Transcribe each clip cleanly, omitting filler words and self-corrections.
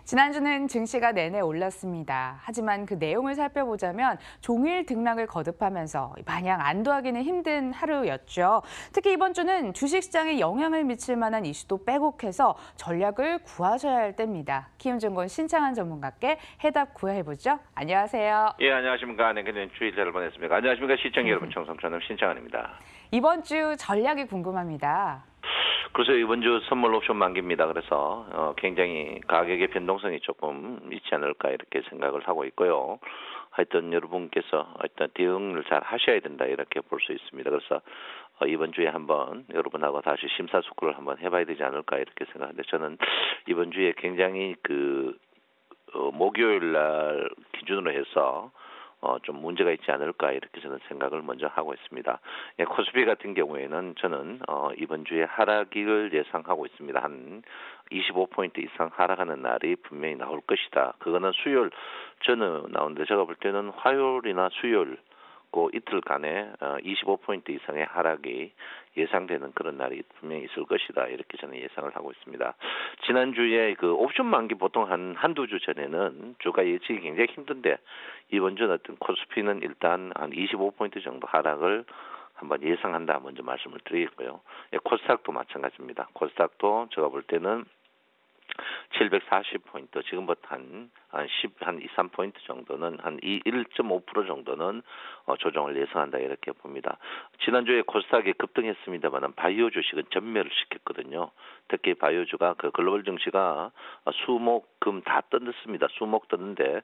지난주는 증시가 내내 올랐습니다. 하지만 그 내용을 살펴보자면 종일 등락을 거듭하면서 마냥 안도하기는 힘든 하루였죠. 특히 이번 주는 주식시장에 영향을 미칠 만한 이슈도 빼곡해서 전략을 구하셔야 할 때입니다. 키움증권 신창한 전문가께 해답 구해보죠. 안녕하세요. 예, 안녕하십니까. 안행근은 주일 잘 보냈습니까. 안녕하십니까. 시청자 여러분, 청성천은 신창환입니다. 이번 주 전략이 궁금합니다. 그래서 이번 주 선물 옵션 만기입니다. 그래서 굉장히 가격의 변동성이 조금 있지 않을까 이렇게 생각을 하고 있고요. 하여튼 여러분께서 하여튼 대응을 잘 하셔야 된다 이렇게 볼 수 있습니다. 그래서 이번 주에 한번 여러분하고 다시 심사숙고를 한번 해봐야 되지 않을까 이렇게 생각하는데 저는 이번 주에 굉장히 목요일 날 기준으로 해서 좀 문제가 있지 않을까 이렇게 저는 생각을 먼저 하고 있습니다. 예, 코스피 같은 경우에는 저는 이번 주에 하락을 예상하고 있습니다. 한 25포인트 이상 하락하는 날이 분명히 나올 것이다. 그거는 수요일 저는 나오는데 제가 볼 때는 화요일이나 수요일 그 이틀간에 25포인트 이상의 하락이 예상되는 그런 날이 분명히 있을 것이다. 이렇게 저는 예상을 하고 있습니다. 지난주에 그 옵션 만기 보통 한두 주 전에는 주가 예측이 굉장히 힘든데 이번 주는 어떤 코스피는 일단 한 25포인트 정도 하락을 한번 예상한다. 먼저 말씀을 드리고요. 예, 코스닥도 마찬가지입니다. 코스닥도 제가 볼 때는 740포인트, 지금부터 한 2, 3포인트 정도는, 한 1.5% 정도는 조정을 예상한다, 이렇게 봅니다. 지난주에 코스닥이 급등했습니다만, 바이오 주식은 전멸을 시켰거든요. 특히 바이오주가 글로벌 증시가 수목금 다 떴습니다. 수목 떴는데,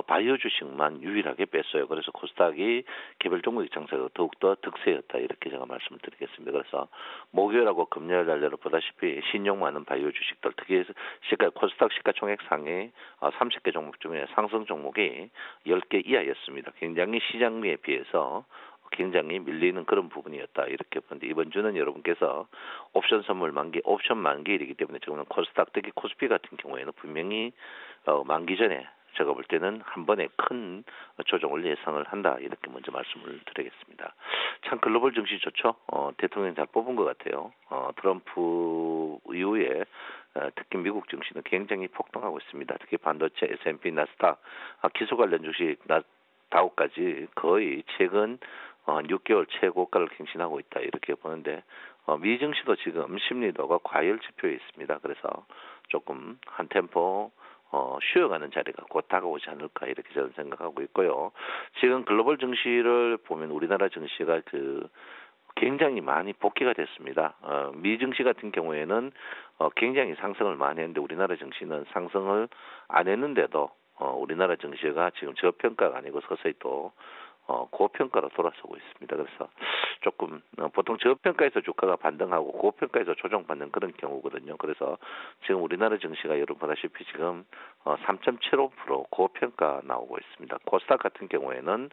바이오 주식만 유일하게 뺐어요. 그래서 코스닥이 개별 종목의 장세가 더욱더 득세였다, 이렇게 제가 말씀을 드리겠습니다. 그래서 목요일하고 금요일 날 보다시피 신용 많은 바이오 주식들, 특히 코스닥 시가총액 상위 30개 종목 중에 상승 종목이 10개 이하였습니다. 굉장히 시장에 비해서 굉장히 밀리는 그런 부분이었다 이렇게 보는데 이번 주는 여러분께서 옵션 선물 만기, 옵션 만기일이기 때문에 지금은 코스닥 특히 코스피 같은 경우에는 분명히 만기 전에 제가 볼 때는 한 번에 큰 조정을 예상을 한다 이렇게 먼저 말씀을 드리겠습니다. 참 글로벌 증시 좋죠. 대통령이 잘 뽑은 것 같아요. 트럼프 이후에 특히 미국 증시는 굉장히 폭등하고 있습니다. 특히 반도체, S&P, 나스닥, 기술 관련 주식, 다우까지 거의 최근 6개월 최고가를 갱신하고 있다 이렇게 보는데 미 증시도 지금 심리도가 과열 지표에 있습니다. 그래서 조금 한 템포 쉬어가는 자리가 곧 다가오지 않을까 이렇게 저는 생각하고 있고요. 지금 글로벌 증시를 보면 우리나라 증시가 굉장히 많이 복귀가 됐습니다. 미 증시 같은 경우에는 굉장히 상승을 많이 했는데 우리나라 증시는 상승을 안 했는데도 우리나라 증시가 지금 저평가가 아니고 서서히 또 고평가로 돌아서고 있습니다. 그래서 조금 보통 저평가에서 주가가 반등하고 고평가에서 조정받는 그런 경우거든요. 그래서 지금 우리나라 증시가 여러분 보다시피 지금 3.75% 고평가 나오고 있습니다. 코스닥 같은 경우에는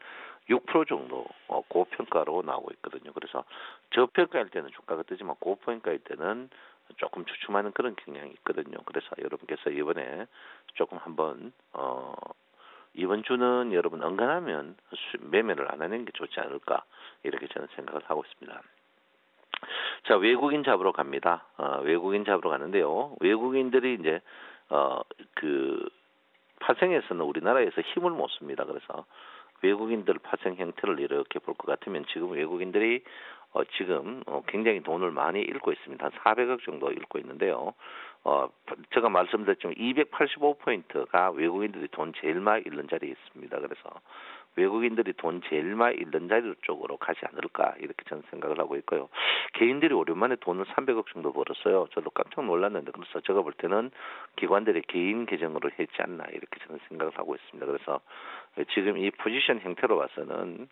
6% 정도 고평가로 나오고 있거든요. 그래서 저평가일 때는 주가가 뜨지만 고평가일 때는 조금 주춤하는 그런 경향이 있거든요. 그래서 여러분께서 이번에 조금 한번 이번 주는 여러분 언간하면 매매를 안 하는 게 좋지 않을까 이렇게 저는 생각을 하고 있습니다. 자, 외국인 잡으러 갑니다. 외국인 잡으러 가는데요. 외국인들이 이제 파생에서는 우리나라에서 힘을 못 씁니다. 그래서 외국인들 파생 형태를 이렇게 볼 것 같으면 지금 외국인들이 지금 굉장히 돈을 많이 잃고 있습니다. 한 400억 정도 잃고 있는데요. 제가 말씀드렸지만 285포인트가 외국인들이 돈 제일 많이 잃는 자리에 있습니다. 그래서 외국인들이 돈 제일 많이 잃는 자리 쪽으로 가지 않을까 이렇게 저는 생각을 하고 있고요. 개인들이 오랜만에 돈을 300억 정도 벌었어요. 저도 깜짝 놀랐는데 그래서 제가 볼 때는 기관들이 개인 계정으로 했지 않나 이렇게 저는 생각을 하고 있습니다. 그래서 지금 이 포지션 형태로 봐서는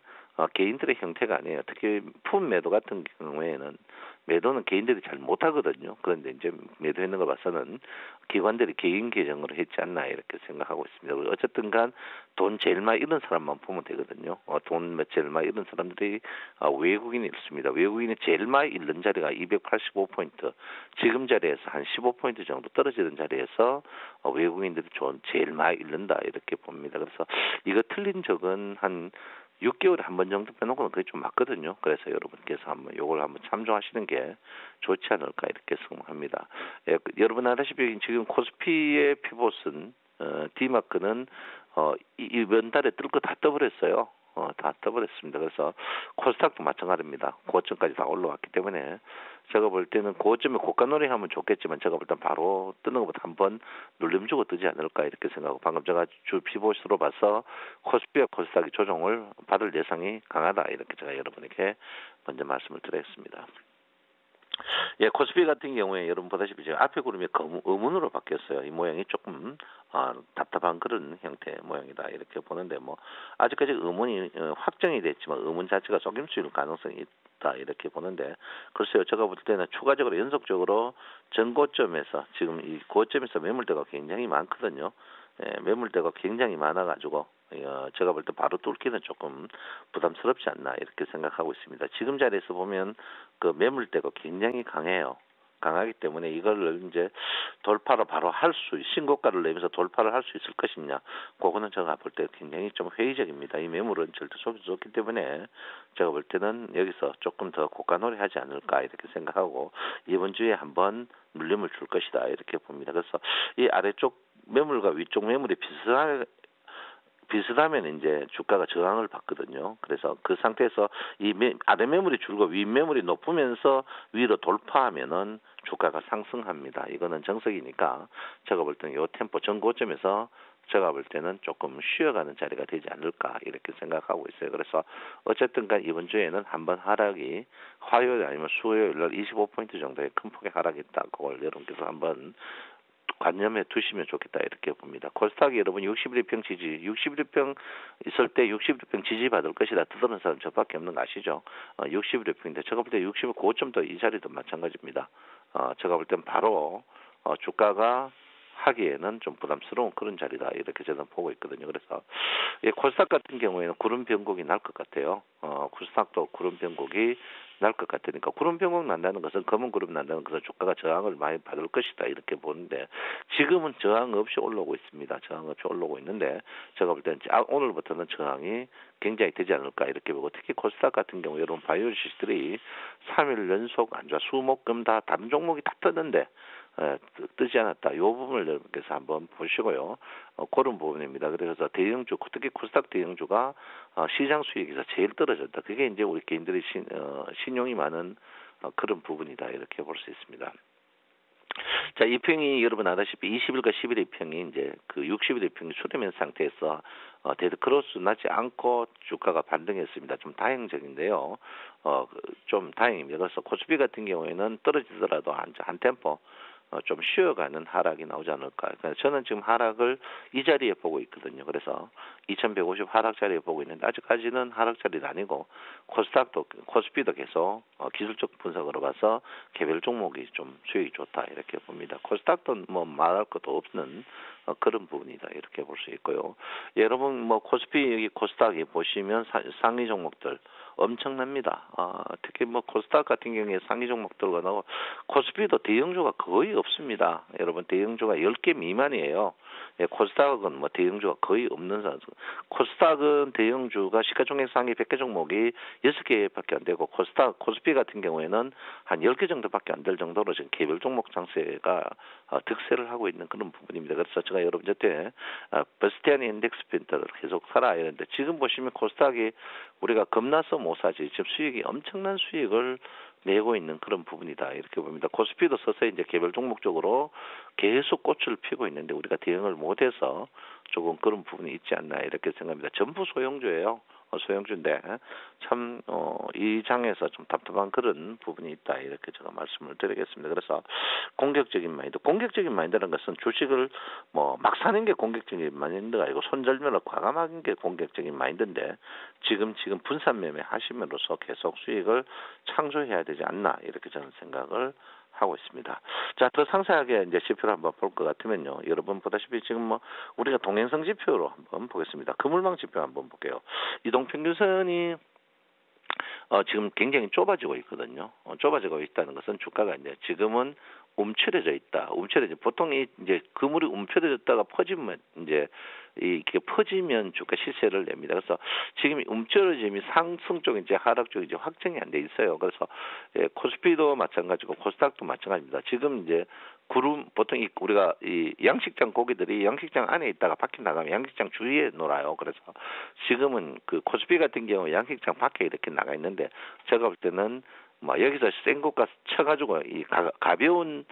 개인들의 형태가 아니에요. 특히 품 매도 같은 경우에는 매도는 개인들이 잘 못하거든요. 그런데 이제 매도했는 거 봐서는 기관들이 개인 계정으로 했지 않나 이렇게 생각하고 있습니다. 어쨌든 간 돈 제일 많이 잃은 사람만 보면 되거든요. 돈 제일 많이 잃은 사람들이 외국인이 있습니다. 외국인이 제일 많이 잃는 자리가 285포인트. 지금 자리에서 한 15포인트 정도 떨어지는 자리에서 외국인들이 돈 제일 많이 잃는다 이렇게 봅니다. 그래서 이거 틀린 적은 한 6개월에 한 번 정도 빼놓고는 그게 좀 맞거든요. 그래서 여러분께서 한번 요걸 한번 참조하시는 게 좋지 않을까 이렇게 생각합니다. 예, 여러분 아시다시피 지금 코스피의 피봇은 D마크는 이번 달에 뜰 거 다 떠버렸어요. 다 떠버렸습니다. 그래서 코스닥도 마찬가지입니다. 고점까지 다 올라왔기 때문에 제가 볼 때는 고점에 고가놀이 하면 좋겠지만 제가 볼 땐 바로 뜨는 것보다 한번 눌림 주고 뜨지 않을까 이렇게 생각하고 방금 제가 주 피보시로 봐서 코스피와 코스닥이 조정을 받을 예상이 강하다 이렇게 제가 여러분에게 먼저 말씀을 드렸습니다. 예, 코스피 같은 경우에 여러분 보다시피 지금 앞에 구름이 의문으로 바뀌었어요. 이 모양이 조금 답답한 그런 형태의 모양이다 이렇게 보는데 뭐 아직까지 의문이 확정이 됐지만 의문 자체가 속임수일 가능성이 있다 이렇게 보는데 글쎄요 제가 볼 때는 추가적으로 연속적으로 전고점에서 지금 이 고점에서 매물대가 굉장히 많거든요. 예, 매물대가 굉장히 많아가지고 제가 볼 때 바로 뚫기는 조금 부담스럽지 않나 이렇게 생각하고 있습니다. 지금 자리에서 보면 그 매물대가 굉장히 강해요. 강하기 때문에 이걸 이제 돌파를 바로 신고가를 내면서 돌파를 할 수 있을 것이냐, 그거는 제가 볼 때 굉장히 좀 회의적입니다. 이 매물은 절대 속일 수 없기 때문에 제가 볼 때는 여기서 조금 더 고가놀이 하지 않을까 이렇게 생각하고 이번 주에 한번 눌림을 줄 것이다 이렇게 봅니다. 그래서 이 아래쪽 매물과 위쪽 매물이 비슷하면 이제 주가가 저항을 받거든요. 그래서 그 상태에서 아래 매물이 줄고 위 매물이 높으면서 위로 돌파하면은 주가가 상승합니다. 이거는 정석이니까 제가 볼 때는 요 템포 전고점에서 제가 볼 때는 조금 쉬어가는 자리가 되지 않을까 이렇게 생각하고 있어요. 그래서 어쨌든 간 이번 주에는 한번 하락이 화요일 아니면 수요일 날 25포인트 정도의 큰 폭의 하락이 있다. 그걸 여러분께서 한번 관념해 두시면 좋겠다 이렇게 봅니다. 코스닥이 여러분 61평 지지, 61평 있을 때 61평 지지 받을 것이다 뜨드는 사람 저밖에 없는 거 아시죠? 61평인데 제가 볼 때 60을 고점도 이 자리도 마찬가지입니다. 제가 볼 땐 바로 주가가 하기에는 좀 부담스러운 그런 자리다 이렇게 저는 보고 있거든요. 그래서 코스닥 같은 경우에는 구름 변곡이 날 것 같아요. 코스닥도 구름 변곡이 날 것 같으니까 구름 변곡 난다는 것은 검은 구름 난다는 것은 주가가 저항을 많이 받을 것이다 이렇게 보는데 지금은 저항 없이 올라오고 있습니다. 저항 없이 올라오고 있는데 제가 볼 때는 오늘부터는 저항이 굉장히 되지 않을까 이렇게 보고 특히 코스닥 같은 경우 여러분 바이오 주식들이 3일 연속 안 좋아 수목금 다 다른 종목이 다 뜨는데 뜨지 않았다. 이 부분을 여러분께서 한번 보시고요. 그런 부분입니다. 그래서 대형주, 특히 코스닥 대형주가 시장 수익에서 제일 떨어졌다. 그게 이제 우리 개인들이 신용이 많은 그런 부분이다. 이렇게 볼 수 있습니다. 자, 이 평이 여러분 아다시피 20일과 11일 평이 이제 그 60일의 평이 수렴한 상태에서 데드 크로스 나지 않고 주가가 반등했습니다. 좀 다행적인데요. 좀 다행입니다. 그래서 코스피 같은 경우에는 떨어지더라도 한 템포 좀 쉬어가는 하락이 나오지 않을까. 그러니까 저는 지금 하락을 이 자리에 보고 있거든요. 그래서 2150 하락 자리에 보고 있는데 아직까지는 하락 자리는 아니고 코스피도 계속 기술적 분석으로 봐서 개별 종목이 좀 수익이 좋다 이렇게 봅니다. 코스닥도 뭐 말할 것도 없는 그런 부분이다 이렇게 볼 수 있고요. 여러분 뭐 코스피 여기 코스닥이 보시면 상위 종목들 엄청납니다. 특히 뭐 코스닥 같은 경우에 상위 종목들과 나오고 코스피도 대형주가 거의 없습니다. 여러분 대형주가 10개 미만이에요. 코스닥은 뭐 대형주가 거의 없는 상황. 코스닥은 대형주가 시가총액 상위 100개 종목이 6개밖에 안 되고 코스피 같은 경우에는 한 10개 정도밖에 안 될 정도로 지금 개별 종목 장세가 득세를 하고 있는 그런 부분입니다. 그래서 제가 여러분한테 버스티안 인덱스 핀트를 계속 살아야 하는데 지금 보시면 코스닥이 우리가 겁나서 못 사지 지금 수익이 엄청난 수익을 내고 있는 그런 부분이다 이렇게 봅니다. 코스피도 서서히 이제 개별 종목적으로 계속 꽃을 피고 있는데 우리가 대응을 못해서 조금 그런 부분이 있지 않나 이렇게 생각합니다. 전부 소형주예요. 소형주인데 참 이 장에서 좀 답답한 그런 부분이 있다 이렇게 제가 말씀을 드리겠습니다. 그래서 공격적인 마인드라는 것은 주식을 뭐 막 사는 게 공격적인 마인드가 아니고 손절면을 과감하게 게 공격적인 마인드인데 지금 분산 매매 하심으로써 계속 수익을 창조해야 되지 않나 이렇게 저는 생각을 하고 있습니다. 자, 더 상세하게 이제 지표를 한번 볼 것 같으면요. 여러분 보다시피 지금 뭐 우리가 동행성 지표로 한번 보겠습니다. 그물망 지표 한번 볼게요. 이동평균선이 지금 굉장히 좁아지고 있거든요. 좁아지고 있다는 것은 주가가 이제 지금은 움츠려져 있다. 보통 이제 그물이 움츠려졌다가 퍼지면 이제 이렇게 퍼지면 주가 시세를 냅니다. 그래서 지금 움츠러짐이 상승 쪽인지 하락 쪽인지 확정이 안 돼 있어요. 그래서 코스피도 마찬가지고 코스닥도 마찬가지입니다. 지금 이제 구름 보통 우리가 이 양식장 고기들이 양식장 안에 있다가 밖에 나가면 양식장 주위에 놀아요. 그래서 지금은 그 코스피 같은 경우 양식장 밖에 이렇게 나가 있는데 제가 볼 때는 뭐 여기서 생고가 쳐가지고 이 가벼운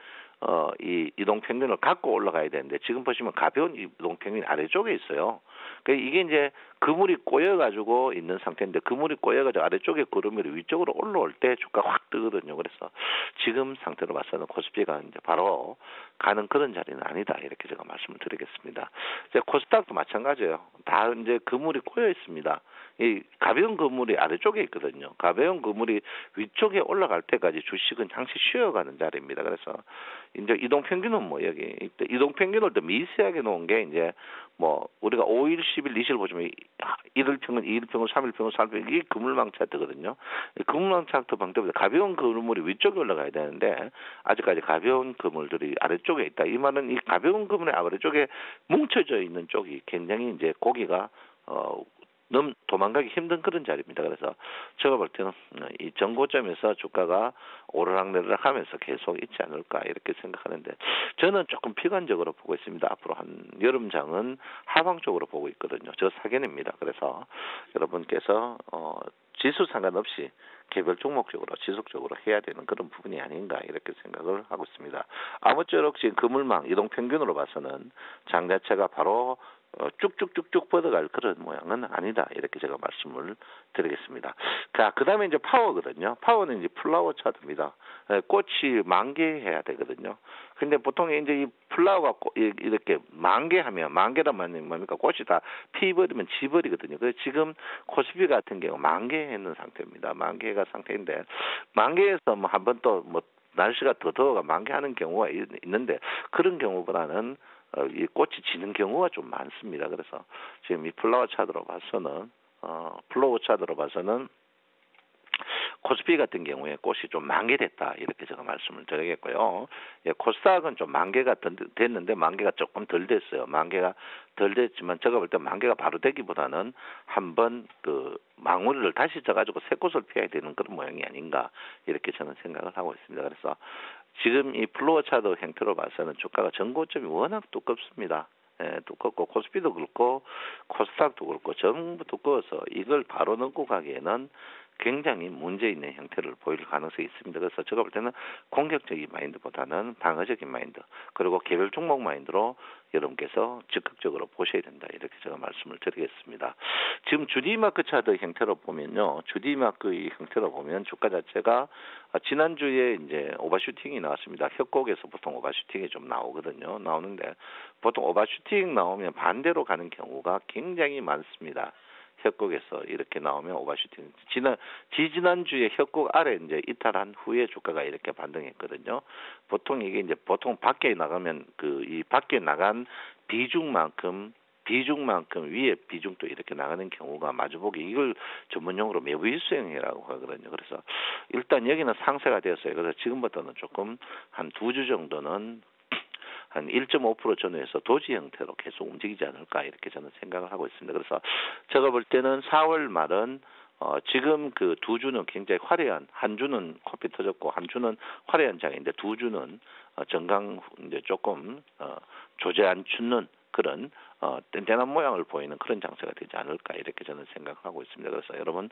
이 이동평균을 갖고 올라가야 되는데 지금 보시면 가벼운 이동평균이 아래쪽에 있어요. 그러니까 이게 이제 그물이 꼬여가지고 있는 상태인데 그물이 꼬여가지고 아래쪽에 구름이 위쪽으로 올라올 때 주가 확 뜨거든요. 그래서 지금 상태로 봐서는 코스피가 이제 바로 가는 그런 자리는 아니다. 이렇게 제가 말씀을 드리겠습니다. 이제 코스닥도 마찬가지예요. 다 이제 그물이 꼬여 있습니다. 이 가벼운 그물이 아래쪽에 있거든요. 가벼운 그물이 위쪽에 올라갈 때까지 주식은 잠시 쉬어가는 자리입니다. 그래서 이제 이동 평균은 뭐 여기 이동 평균을 더 미세하게 놓은 게 이제 뭐 우리가 5일, 10일, 20일 보시면 1일 평균, 2일 평균, 3일 평균, 4일 평균 이 그물망 차트거든요. 그물망 차트 방법보다 가벼운 그물이 위쪽에 올라가야 되는데 아직까지 가벼운 그물들이 아래쪽에 있다. 이 말은 이 가벼운 그물이 아래쪽에 뭉쳐져 있는 쪽이 굉장히 이제 고기가 너무 도망가기 힘든 그런 자리입니다. 그래서 제가 볼 때는 이 전고점에서 주가가 오르락내리락 하면서 계속 있지 않을까 이렇게 생각하는데 저는 조금 비관적으로 보고 있습니다. 앞으로 한 여름장은 하방 쪽으로 보고 있거든요. 저 사견입니다. 그래서 여러분께서 지수 상관없이 개별 종목적으로 지속적으로 해야 되는 그런 부분이 아닌가 이렇게 생각을 하고 있습니다. 아무쪼록 지금 그물망 이동평균으로 봐서는 장 자체가 바로 쭉쭉쭉쭉 뻗어갈 그런 모양은 아니다. 이렇게 제가 말씀을 드리겠습니다. 자, 그 다음에 이제 파워거든요. 파워는 이제 플라워 차트입니다. 꽃이 만개해야 되거든요. 근데 보통 이제 이 플라워가 이렇게 만개하면, 만개란 말이 뭡니까? 꽃이 다 피버리면 지버리거든요. 그래서 지금 코스피 같은 경우 만개했는 상태입니다. 만개가 상태인데, 만개에서 뭐 한 번 또 뭐 날씨가 더 더워가 만개하는 경우가 있는데, 그런 경우보다는 이 꽃이 지는 경우가 좀 많습니다. 그래서 지금 이 플라워 차트로 봐서는 코스피 같은 경우에 꽃이 좀 만개됐다 이렇게 제가 말씀을 드리겠고요. 코스닥은 좀 만개가 됐는데 만개가 조금 덜 됐어요. 만개가 덜 됐지만 제가 볼 때 만개가 바로 되기보다는 한번 그 망우리를 다시 져가지고 새 꽃을 피워야 되는 그런 모양이 아닌가 이렇게 저는 생각을 하고 있습니다. 그래서 지금 이 플로어 차트 형태로 봐서는 주가가 전고점이 워낙 두껍습니다. 두껍고 코스피도 그렇고 코스닥도 그렇고 전부 두꺼워서 이걸 바로 넘고 가기에는 굉장히 문제 있는 형태를 보일 가능성이 있습니다. 그래서 제가 볼 때는 공격적인 마인드보다는 방어적인 마인드 그리고 개별 종목 마인드로 여러분께서 적극적으로 보셔야 된다. 이렇게 제가 말씀을 드리겠습니다. 지금 주디마크 차트 형태로 보면요. 주디마크 형태로 보면 주가 자체가 지난주에 이제 오버슈팅이 나왔습니다. 협곡에서 보통 오버슈팅이 좀 나오거든요. 나오는데 보통 오버슈팅 나오면 반대로 가는 경우가 굉장히 많습니다. 협곡에서 이렇게 나오면 오버슈팅. 지난주에 협곡 아래 이제 이탈한 후에 주가가 이렇게 반등했거든요. 보통 이게 이제 보통 밖에 나가면 이 밖에 나간 비중만큼 위에 비중도 이렇게 나가는 경우가 마주보기 이걸 전문용어로 매부일 수행이라고 하거든요. 그래서 일단 여기는 상세가 되었어요. 그래서 지금부터는 조금 한 2주 정도는 한 1.5% 전후에서 도지 형태로 계속 움직이지 않을까 이렇게 저는 생각을 하고 있습니다. 그래서 제가 볼 때는 4월 말은 지금 그 2주는 굉장히 화려한 한 주는 코피 터졌고 한 주는 화려한 장인데 2주는 정강 이제 조금 조제 안 춥는 그런 뗀뗀한 모양을 보이는 그런 장세가 되지 않을까 이렇게 저는 생각하고 있습니다. 그래서 여러분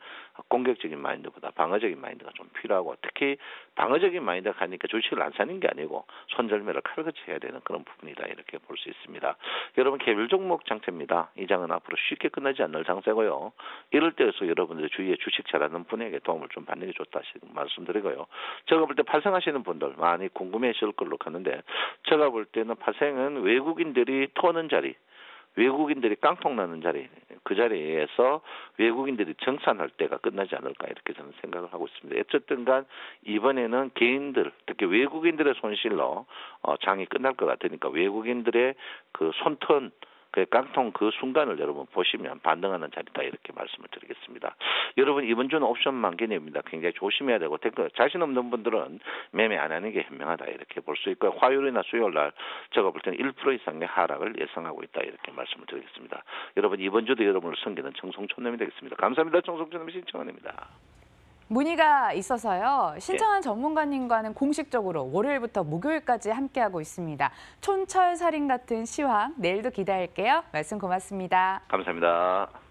공격적인 마인드보다 방어적인 마인드가 좀 필요하고 특히 방어적인 마인드가 가니까 주식을 안 사는 게 아니고 손절매를 칼같이 해야 되는 그런 부분이다 이렇게 볼 수 있습니다. 여러분 개별 종목 장세입니다. 이 장은 앞으로 쉽게 끝나지 않을 장세고요. 이럴 때에서 여러분들 주위에 주식 잘하는 분에게 도움을 좀 받는 게 좋다 말씀드리고요. 제가 볼 때 파생하시는 분들 많이 궁금해하실 걸로 가는데 제가 볼 때는 파생은 외국인들이 터는 자리 외국인들이 깡통 나는 자리, 그 자리에서 외국인들이 정산할 때가 끝나지 않을까 이렇게 저는 생각을 하고 있습니다. 어쨌든 간 이번에는 개인들, 특히 외국인들의 손실로 장이 끝날 것 같으니까 외국인들의 그 손턴 그 깡통 그 순간을 여러분 보시면 반등하는 자리다 이렇게 말씀을 드리겠습니다. 여러분 이번 주는 옵션 만기입니다. 굉장히 조심해야 되고 자신 없는 분들은 매매 안 하는 게 현명하다 이렇게 볼 수 있고 화요일이나 수요일 날 제가 볼 때는 1% 이상의 하락을 예상하고 있다 이렇게 말씀을 드리겠습니다. 여러분 이번 주도 여러분을 섬기는 청송촌놈이 되겠습니다. 감사합니다. 청송촌놈이 신청원입니다. 문의가 있어서요. 신청한 전문가님과는 공식적으로 월요일부터 목요일까지 함께하고 있습니다. 촌철살인 같은 시황 내일도 기대할게요. 말씀 고맙습니다. 감사합니다.